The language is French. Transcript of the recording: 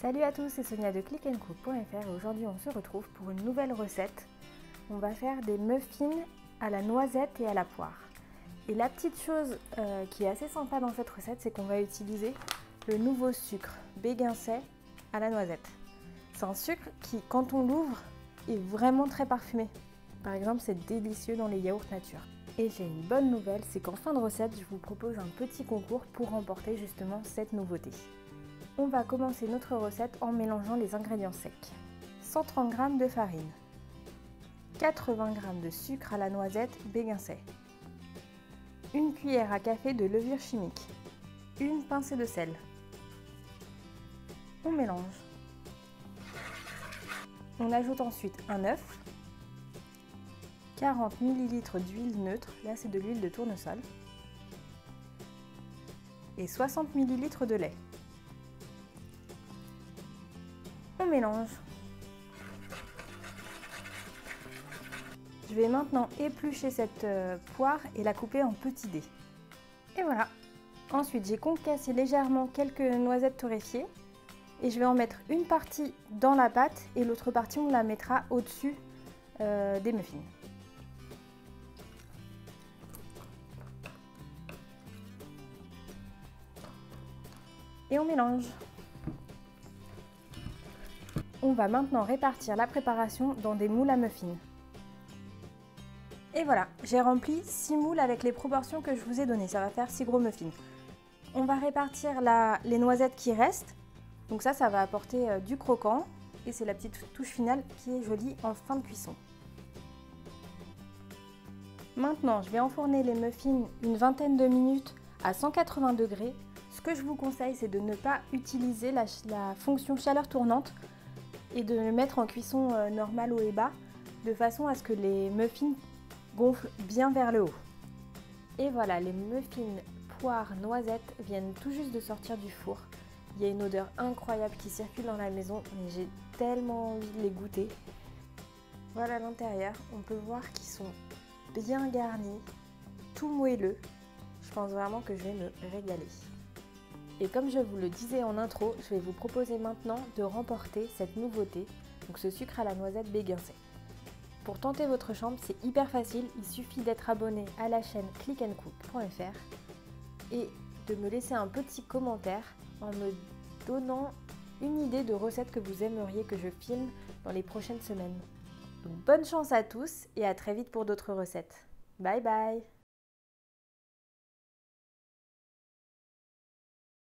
Salut à tous, c'est Sonia de clickandcook.fr et aujourd'hui on se retrouve pour une nouvelle recette. On va faire des muffins à la noisette et à la poire. Et la petite chose qui est assez sympa dans cette recette, c'est qu'on va utiliser le nouveau sucre Béguincet à la noisette. C'est un sucre qui, quand on l'ouvre, est vraiment très parfumé. Par exemple, c'est délicieux dans les yaourts nature. Et j'ai une bonne nouvelle, c'est qu'en fin de recette, je vous propose un petit concours pour remporter justement cette nouveauté. On va commencer notre recette en mélangeant les ingrédients secs. 130 g de farine, 80 g de sucre à la noisette Béguincet, une cuillère à café de levure chimique, une pincée de sel. On mélange. On ajoute ensuite un œuf, 40 ml d'huile neutre, là c'est de l'huile de tournesol, et 60 ml de lait. On mélange. Je vais maintenant éplucher cette poire et la couper en petits dés. Et voilà. Ensuite, j'ai concassé légèrement quelques noisettes torréfiées et je vais en mettre une partie dans la pâte et l'autre partie on la mettra au-dessus des muffins. Et on mélange. On va maintenant répartir la préparation dans des moules à muffins. Et voilà, j'ai rempli 6 moules avec les proportions que je vous ai données. Ça va faire 6 gros muffins. On va répartir les noisettes qui restent. Donc ça va apporter du croquant. Et c'est la petite touche finale qui est jolie en fin de cuisson. Maintenant, je vais enfourner les muffins une vingtaine de minutes à 180 degrés. Ce que je vous conseille, c'est de ne pas utiliser la fonction chaleur tournante et de le mettre en cuisson normale haut et bas, de façon à ce que les muffins gonflent bien vers le haut. Et voilà, les muffins poire noisette viennent tout juste de sortir du four. Il y a une odeur incroyable qui circule dans la maison et j'ai tellement envie de les goûter. Voilà l'intérieur, on peut voir qu'ils sont bien garnis, tout moelleux. Je pense vraiment que je vais me régaler. Et comme je vous le disais en intro, je vais vous proposer maintenant de remporter cette nouveauté, donc ce sucre à la noisette Béguincet. Pour tenter votre chance, c'est hyper facile, il suffit d'être abonné à la chaîne clickandcook.fr et de me laisser un petit commentaire en me donnant une idée de recette que vous aimeriez que je filme dans les prochaines semaines. Donc bonne chance à tous et à très vite pour d'autres recettes. Bye bye!